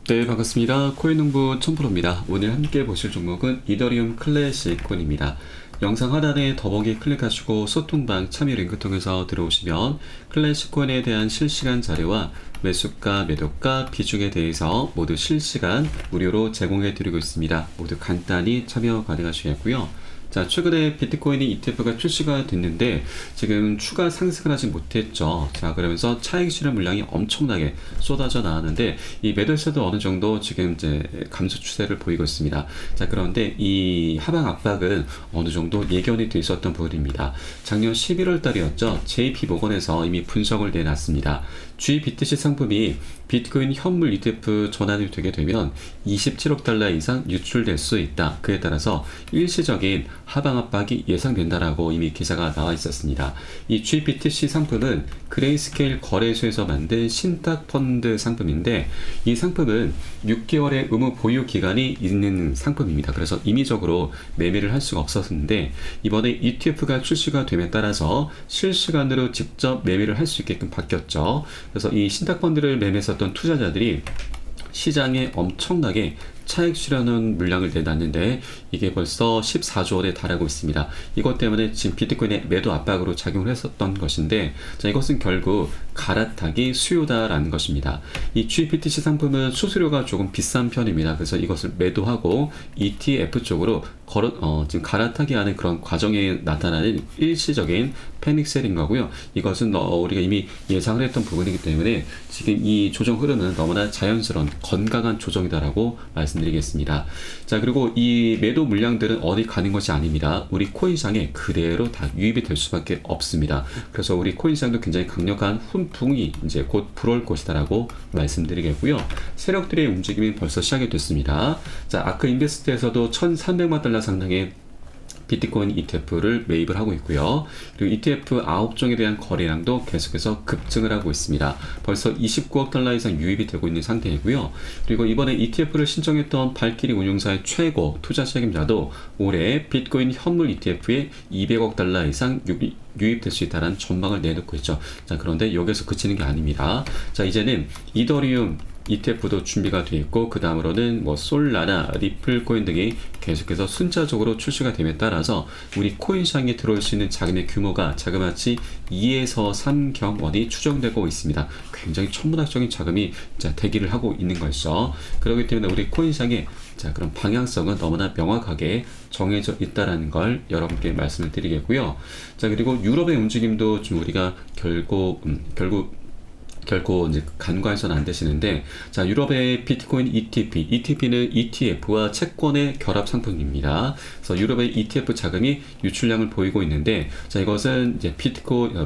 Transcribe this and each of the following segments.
네, 반갑습니다. 코인농부 첨프로입니다. 오늘 함께 보실 종목은 이더리움 클래식 코인입니다. 영상 하단에 더보기 클릭하시고 소통방 참여 링크 통해서 들어오시면 클래식 코인에 대한 실시간 자료와 매수가, 매도가, 비중에 대해서 모두 실시간 무료로 제공해 드리고 있습니다. 모두 간단히 참여 가능하시겠고요. 자, 최근에 비트코인이 ETF가 출시가 됐는데 지금 추가 상승을 하지 못했죠. 자, 그러면서 차익 실현 물량이 엄청나게 쏟아져 나왔는데 이 매도세도 어느 정도 지금 이제 감소 추세를 보이고 있습니다. 자, 그런데 이 하방 압박은 어느 정도 예견이 돼 있었던 부분입니다. 작년 11월 달이었죠. JP모건에서 이미 분석을 내놨습니다. GBTC 상품이 비트코인 현물 ETF 전환이 되게 되면 27억 달러 이상 유출될 수 있다. 그에 따라서 일시적인 하방 압박이 예상된다라고 이미 기사가 나와 있었습니다. 이 GBTC 상품은 그레이스케일 거래소에서 만든 신탁 펀드 상품인데 이 상품은 6개월의 의무 보유 기간이 있는 상품입니다. 그래서 임의적으로 매매를 할 수가 없었는데 이번에 ETF가 출시가 됨에 따라서 실시간으로 직접 매매를 할 수 있게끔 바뀌었죠. 그래서 이 신탁 펀드를 매매했었던 투자자들이 시장에 엄청나게 차익 실현은 물량을 내놨는데 이게 벌써 14조 원에 달하고 있습니다. 이것 때문에 지금 비트코인의 매도 압박으로 작용을 했었던 것인데 자, 이것은 결국 갈아타기 수요다라는 것입니다. 이 GBTC 상품은 수수료가 조금 비싼 편입니다. 그래서 이것을 매도하고 ETF 쪽으로 지금 갈아타기 하는 그런 과정에 나타나는 일시적인 패닉셀인 거고요. 이것은 우리가 이미 예상을 했던 부분이기 때문에 지금 이 조정 흐름은 너무나 자연스러운 건강한 조정이다라고 말씀드리겠습니다. 자, 그리고 이 매도 물량들은 어디 가는 것이 아닙니다. 우리 코인시장에 그대로 다 유입이 될 수밖에 없습니다. 그래서 우리 코인시장도 굉장히 강력한 훈풍이 이제 곧 불어올 것이다라고 말씀드리겠고요. 세력들의 움직임이 벌써 시작이 됐습니다. 자, 아크 인베스트에서도 1,300만 달러 상당의 비트코인 ETF를 매입을 하고 있고요. 그리고 ETF 9종에 대한 거래량도 계속해서 급증을 하고 있습니다. 벌써 29억 달러 이상 유입이 되고 있는 상태이고요. 그리고 이번에 ETF를 신청했던 발키리 운용사의 최고 투자 책임자도 올해 비트코인 현물 ETF에 200억 달러 이상 유입될 수 있다는 전망을 내놓고 있죠. 자, 그런데 여기서 그치는 게 아닙니다. 자, 이제는 이더리움 ETF도 준비가 되어 있고 그 다음으로는 뭐 솔라나 리플 코인 등이 계속해서 순차적으로 출시가 됨에 따라서 우리 코인 시장에 들어올 수 있는 자금의 규모가 자그마치 2에서 3경 원이 추정되고 있습니다. 굉장히 천문학적인 자금이 대기를 하고 있는 것이죠. 그렇기 때문에 우리 코인 시장의 그런 방향성은 너무나 명확하게 정해져 있다라는 걸 여러분께 말씀을 드리겠고요. 자, 그리고 유럽의 움직임도 좀 우리가 결국 이제 간과해서는 안 되시는데, 자, 유럽의 비트코인 ETP는 ETF와 채권의 결합 상품입니다. 그래서 유럽의 ETF 자금이 유출량을 보이고 있는데, 자, 이것은 이제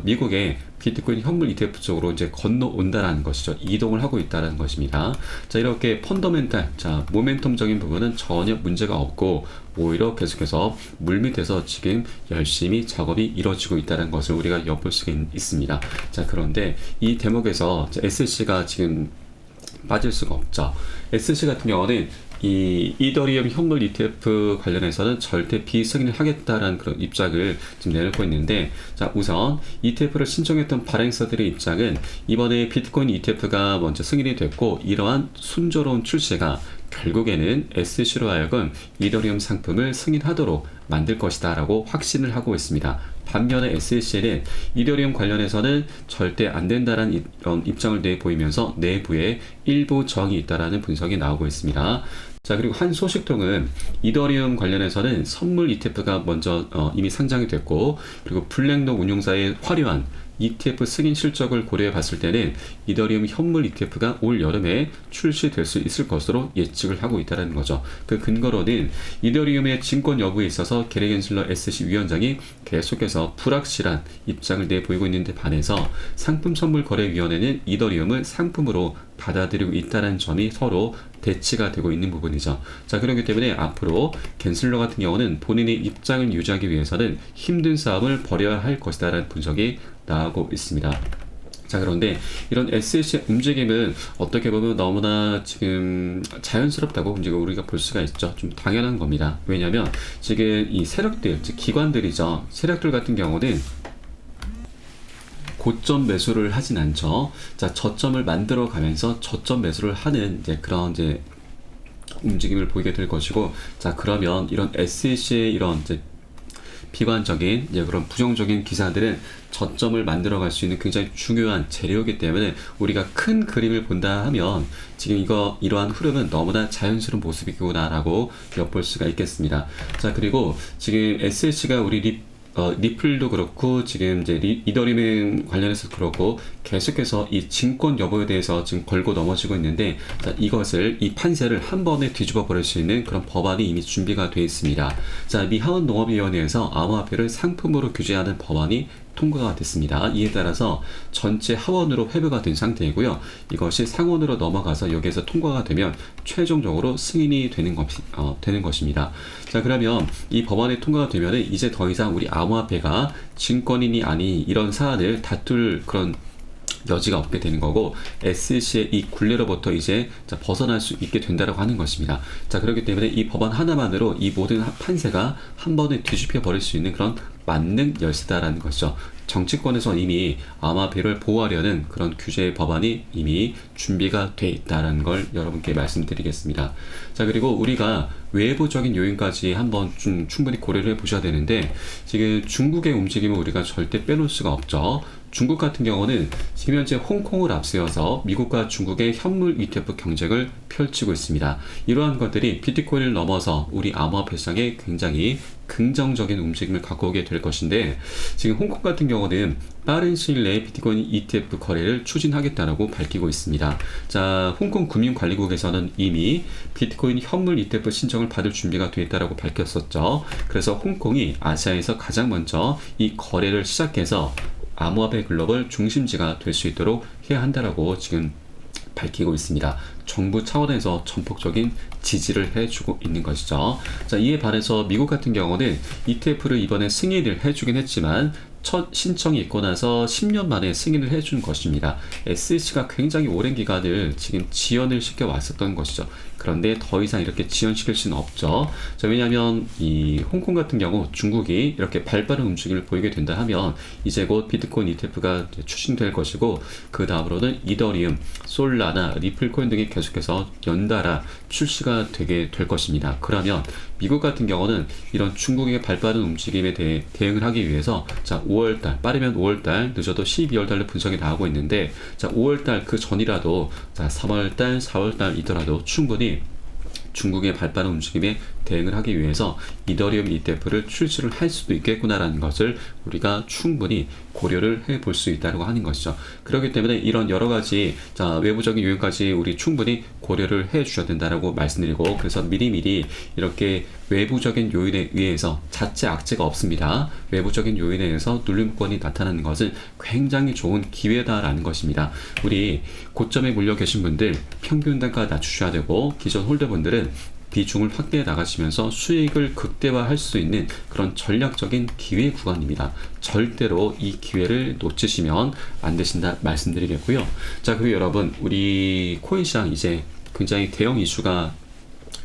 미국의 비트코인 현물 ETF 쪽으로 이제 건너온다라는 것이죠. 이동을 하고 있다라는 것입니다. 자, 이렇게 펀더멘탈, 모멘텀적인 부분은 전혀 문제가 없고 오히려 계속해서 물밑에서 지금 열심히 작업이 이루어지고 있다는 것을 우리가 엿볼 수가 있습니다. 자, 그런데 이 대목에서 SC가 지금 빠질 수가 없죠. SC 같은 경우는 이 이더리움 현물 ETF 관련해서는 절대 비승인을 하겠다라는 그런 입장을 지금 내놓고 있는데, 자, 우선 ETF를 신청했던 발행사들의 입장은 이번에 비트코인 ETF가 먼저 승인이 됐고 이러한 순조로운 출시가 결국에는 SC로 하여금 이더리움 상품을 승인하도록 만들 것이다 라고 확신을 하고 있습니다. 반면에 SC는 이더리움 관련해서는 절대 안 된다라는 이런 입장을 내보이면서 내부에 일부 저항이 있다라는 분석이 나오고 있습니다. 자, 그리고 한 소식통은 이더리움 관련해서는 선물 ETF가 먼저 이미 상장이 됐고, 그리고 블랙록 운용사의 화려한 ETF 승인 실적을 고려해 봤을 때는 이더리움 현물 ETF가 올 여름에 출시될 수 있을 것으로 예측을 하고 있다는 거죠. 그 근거로는 이더리움의 증권 여부에 있어서 게리 겐슬러 SC 위원장이 계속해서 불확실한 입장을 내보이고 있는데 반해서 상품선물거래위원회는 이더리움을 상품으로 받아들이고 있다는 점이 서로 대치가 되고 있는 부분이죠. 자, 그렇기 때문에 앞으로 겐슬러 같은 경우는 본인의 입장을 유지하기 위해서는 힘든 싸움을 벌여야 할 것이다라는 분석이 나오고 있습니다. 자, 그런데 이런 SC의 움직임은 어떻게 보면 너무나 지금 자연스럽다고 지금 우리가 볼 수가 있죠. 좀 당연한 겁니다. 왜냐하면 지금 이 세력들, 즉 기관들이죠. 세력들 같은 경우는 고점 매수를 하진 않죠. 자, 저점을 만들어 가면서 저점 매수를 하는 이제 그런 이제 움직임을 보이게 될 것이고, 자, 그러면 이런 SEC의 이런 이제 비관적인 이제 그런 부정적인 기사들은 저점을 만들어갈 수 있는 굉장히 중요한 재료이기 때문에 우리가 큰 그림을 본다 하면 지금 이러한 흐름은 너무나 자연스러운 모습이구나라고 엿볼 수가 있겠습니다. 자, 그리고 지금 SEC가 우리 리플도 그렇고 지금 이제 이더리움 관련해서 그렇고 계속해서 이 증권 여부에 대해서 지금 걸고 넘어지고 있는데, 자, 이 판세를 한 번에 뒤집어 버릴 수 있는 그런 법안이 이미 준비가 되어 있습니다. 자, 미 하원농업위원회에서 암호화폐를 상품으로 규제하는 법안이 통과가 됐습니다. 이에 따라서 전체 하원으로 회부가 된 상태이고요. 이것이 상원으로 넘어가서 여기에서 통과가 되면 최종적으로 승인이 되는 것입니다. 자, 그러면 이 법안이 통과가 되면 이제 더 이상 우리 암호화폐가 증권인이 아닌 이런 사안을 다툴 그런 여지가 없게 되는 거고, SEC의 이 굴레로부터 이제 벗어날 수 있게 된다라고 하는 것입니다. 자, 그렇기 때문에 이 법안 하나만으로 이 모든 판세가 한 번에 뒤집혀 버릴 수 있는 그런 만능 열쇠다라는 것이죠. 정치권에서 이미 암호화폐를 보호하려는 그런 규제 법안이 이미 준비가 돼 있다는 걸 여러분께 말씀드리겠습니다. 자, 그리고 우리가 외부적인 요인까지 한번 좀 충분히 고려를 해보셔야 되는데, 지금 중국의 움직임을 우리가 절대 빼놓을 수가 없죠. 중국 같은 경우는 지금 현재 홍콩을 앞세워서 미국과 중국의 현물 ETF 경쟁을 펼치고 있습니다. 이러한 것들이 비트코인을 넘어서 우리 암호화폐 시장에 굉장히 긍정적인 움직임을 갖고 오게 될 것인데, 지금 홍콩 같은 경우는 빠른 시일 내에 비트코인 ETF 거래를 추진하겠다라고 밝히고 있습니다. 자, 홍콩 금융관리국에서는 이미 비트코인 현물 ETF 신청을 받을 준비가 되어 있다라고 밝혔었죠. 그래서 홍콩이 아시아에서 가장 먼저 이 거래를 시작해서 암호화폐 글로벌 중심지가 될 수 있도록 해야 한다라고 지금 밝히고 있습니다. 정부 차원에서 전폭적인 지지를 해주고 있는 것이죠. 자, 이에 반해서 미국 같은 경우는 ETF를 이번에 승인을 해주긴 했지만 첫 신청이 있고 나서 10년 만에 승인을 해준 것입니다. SEC가 굉장히 오랜 기간을 지금 지연을 시켜 왔었던 것이죠. 그런데 더 이상 이렇게 지연시킬 수는 없죠. 자, 왜냐하면 이 홍콩 같은 경우 중국이 이렇게 발빠른 움직임을 보이게 된다 하면 이제 곧 비트코인 ETF가 추진될 것이고, 그 다음으로는 이더리움, 솔라나, 리플코인 등이 계속해서 연달아 출시가 되게 될 것입니다. 그러면 미국 같은 경우는 이런 중국의 발빠른 움직임에 대해 대응을 하기 위해서, 자, 5월달, 빠르면 5월달, 늦어도 12월달로 분석이 나오고 있는데, 자, 5월달 그 전이라도, 자, 3월달, 4월달이더라도 충분히 중국의 발빠른 움직임에 대응을 하기 위해서 이더리움 ETF를 출시를 할 수도 있겠구나라는 것을 우리가 충분히 고려를 해볼 수 있다고 하는 것이죠. 그렇기 때문에 이런 여러 가지 외부적인 요인까지 우리 충분히 고려를 해 주셔야 된다라고 말씀드리고, 그래서 미리미리 이렇게 외부적인 요인에 의해서 자체 악재가 없습니다. 외부적인 요인에 의해서 눌림권이 나타나는 것은 굉장히 좋은 기회다라는 것입니다. 우리 고점에 물려 계신 분들 평균 단가 낮추셔야 되고, 기존 홀더분들은 비중을 확대해 나가시면서 수익을 극대화할 수 있는 그런 전략적인 기회 구간입니다. 절대로 이 기회를 놓치시면 안 되신다 말씀드리겠고요. 자, 그리고 여러분, 우리 코인 시장 이제 굉장히 대형 이슈가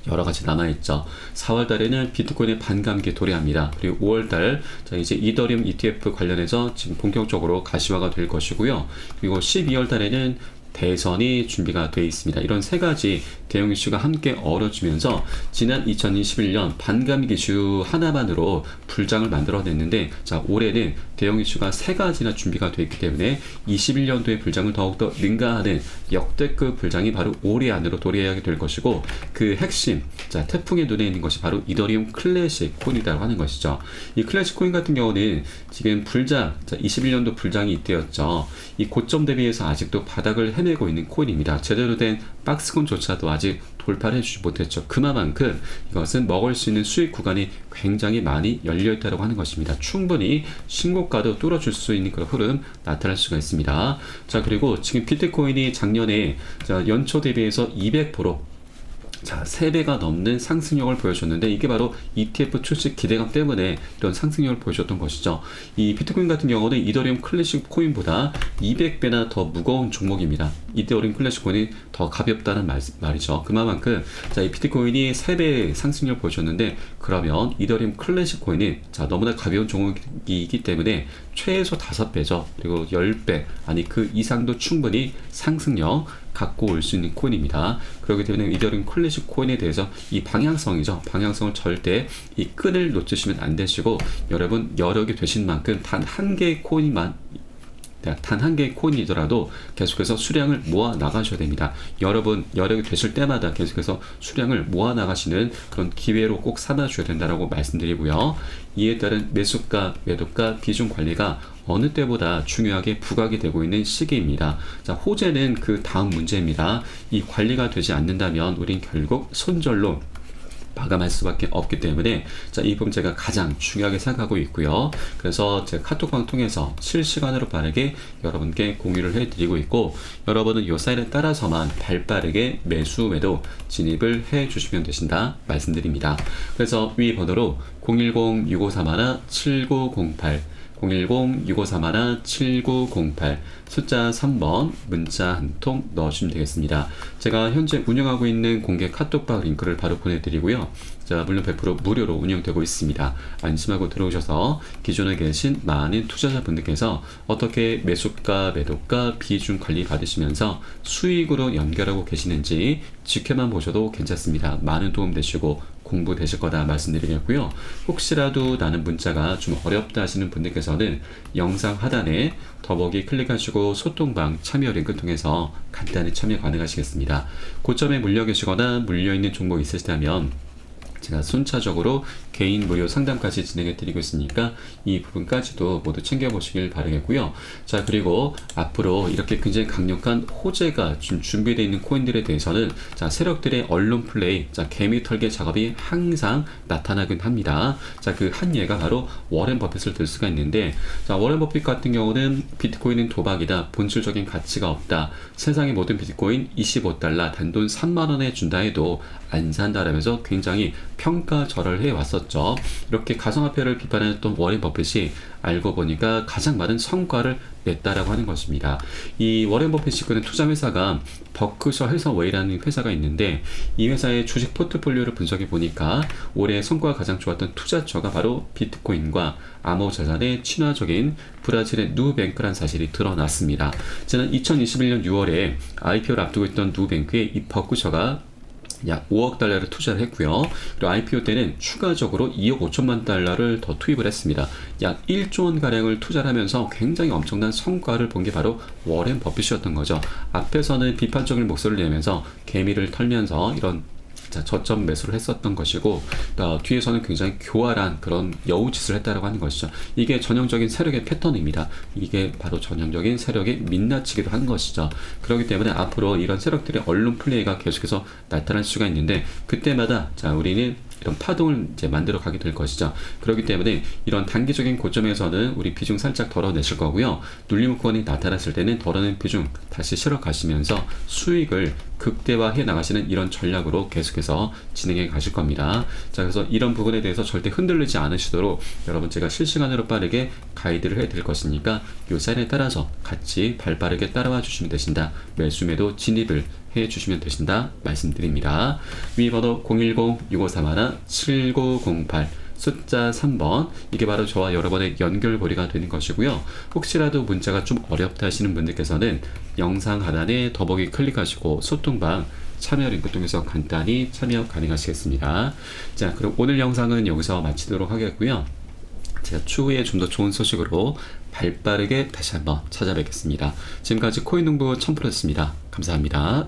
여러 가지 남아있죠. 4월 달에는 비트코인의 반감기 도래합니다. 그리고 5월 달, 이제 이더리움 ETF 관련해서 지금 본격적으로 가시화가 될 것이고요. 그리고 12월 달에는 대선이 준비가 되어 있습니다. 이런 세 가지 대형 이슈가 함께 어우러지면서 지난 2021년 반감기 이슈 하나만으로 불장을 만들어냈는데, 자, 올해는 대형 이슈가 세 가지나 준비가 되어 있기 때문에 21년도의 불장을 더욱더 능가하는 역대급 불장이 바로 올해 안으로 도래하게 될 것이고, 그 핵심, 자, 태풍의 눈에 있는 것이 바로 이더리움 클래식 코인이라고 하는 것이죠. 이 클래식 코인 같은 경우는 지금 불장, 자, 21년도 불장이 이때였죠. 이 고점 대비해서 아직도 바닥을 헤매고 있는 코인입니다. 제대로 된 박스권조차도 아직 돌파를 해주지 못했죠. 그만큼 이것은 먹을 수 있는 수익 구간이 굉장히 많이 열려있다고 하는 것입니다. 충분히 신고가도 뚫어줄 수 있는 그런 흐름 나타날 수가 있습니다. 자, 그리고 지금 비트코인이 작년에 연초 대비해서 200% 자, 3배가 넘는 상승력을 보여줬는데 이게 바로 ETF 출시 기대감 때문에 이런 상승력을 보여줬던 것이죠. 이 비트코인 같은 경우는 이더리움 클래식 코인보다 200배나 더 무거운 종목입니다. 이더리움 클래식 코인이 더 가볍다는 말이죠. 그만큼 자, 이 비트코인이 3배 상승력을 보여줬는데 그러면 이더리움 클래식 코인은 자, 너무나 가벼운 종목이기 때문에 최소 5배죠. 그리고 10배 아니 그 이상도 충분히 상승력 갖고 올 수 있는 코인입니다. 그렇기 때문에 이더리움 클래식 코인에 대해서 이 방향성이죠. 방향성을 절대 이 끈을 놓치시면 안 되시고 여러분 여력이 되신 만큼 단 한 개의 코인만 단 한 개의 코인이더라도 계속해서 수량을 모아 나가셔야 됩니다. 여러분 여력이 되실 때마다 계속해서 수량을 모아 나가시는 그런 기회로 꼭 삼아줘야 된다라고 말씀드리고요. 이에 따른 매수가, 매도가, 비중 관리가 어느 때보다 중요하게 부각이 되고 있는 시기입니다. 자, 호재는 그 다음 문제입니다. 이 관리가 되지 않는다면 우린 결국 손절로 마감할 수밖에 없기 때문에 자, 이 부분 제가 가장 중요하게 생각하고 있고요. 그래서 제가 카톡방 통해서 실시간으로 빠르게 여러분께 공유를 해드리고 있고 여러분은 이 사인에 따라서만 발빠르게 매수, 매도 진입을 해주시면 되신다 말씀드립니다. 그래서 위 번호로 010-6531-7908 010-6531-7908 숫자 3번 문자 한 통 넣어주시면 되겠습니다. 제가 현재 운영하고 있는 공개 카톡방 링크를 바로 보내드리고요. 자, 물론 100% 무료로 운영되고 있습니다. 안심하고 들어오셔서 기존에 계신 많은 투자자분들께서 어떻게 매수가, 매도가, 비중 관리 받으시면서 수익으로 연결하고 계시는지 지켜만 보셔도 괜찮습니다. 많은 도움 되시고 공부 되실 거다 말씀드리겠고요. 혹시라도 나는 문자가 좀 어렵다 하시는 분들께서는 영상 하단에 더보기 클릭하시고 소통방 참여 링크 통해서 간단히 참여 가능하시겠습니다. 고점에 물려 계시거나 물려있는 종목 있으시다면 제가 순차적으로 개인 무료 상담까지 진행해 드리고 있으니까 이 부분까지도 모두 챙겨보시길 바라겠고요. 자, 그리고 앞으로 이렇게 굉장히 강력한 호재가 좀 준비되어 있는 코인들에 대해서는 자, 세력들의 언론 플레이, 자, 개미 털개 작업이 항상 나타나긴 합니다. 자, 그 한 예가 바로 워렌 버핏을 들 수가 있는데 자, 워렌 버핏 같은 경우는 비트코인은 도박이다, 본질적인 가치가 없다, 세상의 모든 비트코인 25달러 단돈 3만원에 준다 해도 안 산다라면서 굉장히 평가절하를 해왔었죠. 이렇게 가상화폐를 비판했던 워렌 버핏이 알고 보니까 가장 많은 성과를 냈다라고 하는 것입니다. 이 워렌 버핏이 이끄는 투자회사가 버크셔 해서웨이라는 회사가 있는데 이 회사의 주식 포트폴리오를 분석해 보니까 올해 성과가 가장 좋았던 투자처가 바로 비트코인과 암호자산의 친화적인 브라질의 누뱅크란 사실이 드러났습니다. 지난 2021년 6월에 IPO를 앞두고 있던 누뱅크의 이 버크셔가 약 5억 달러를 투자를 했고요. 그리고 IPO 때는 추가적으로 2억 5천만 달러를 더 투입을 했습니다. 약 1조 원 가량을 투자를 하면서 굉장히 엄청난 성과를 본 게 바로 워렌 버핏이었던 거죠. 앞에서는 비판적인 목소리를 내면서 개미를 털면서 이런 자, 저점 매수를 했었던 것이고 뒤에서는 굉장히 교활한 그런 여우짓을 했다라고 하는 것이죠. 이게 전형적인 세력의 패턴입니다. 이게 바로 전형적인 세력의 민낯이기도 한 것이죠. 그렇기 때문에 앞으로 이런 세력들의 언론 플레이가 계속해서 나타날 수가 있는데 그때마다 자, 우리는 이런 파동을 이제 만들어 가게 될 것이죠. 그렇기 때문에 이런 단기적인 고점에서는 우리 비중 살짝 덜어내실 거고요. 눌림목권이 나타났을 때는 덜어낸 비중 다시 실어 가시면서 수익을 극대화해 나가시는 이런 전략으로 계속해서 진행해 가실 겁니다. 자, 그래서 이런 부분에 대해서 절대 흔들리지 않으시도록 여러분 제가 실시간으로 빠르게 가이드를 해 드릴 것이니까 이 사인에 따라서 같이 발빠르게 따라와 주시면 되신다. 매수매도 진입을 해 주시면 되신다 말씀드립니다. 위 번호 010-6531-7908 숫자 3번 이게 바로 저와 여러분의 연결고리가 되는 것이고요. 혹시라도 문자가 좀 어렵다 하시는 분들께서는 영상 하단에 더보기 클릭하시고 소통방 참여 링크 통해서 간단히 참여 가능하시겠습니다. 자, 그럼 오늘 영상은 여기서 마치도록 하겠고요. 제가 추후에 좀 더 좋은 소식으로 발빠르게 다시 한번 찾아뵙겠습니다. 지금까지 코인농부 첨프로였습니다. 감사합니다.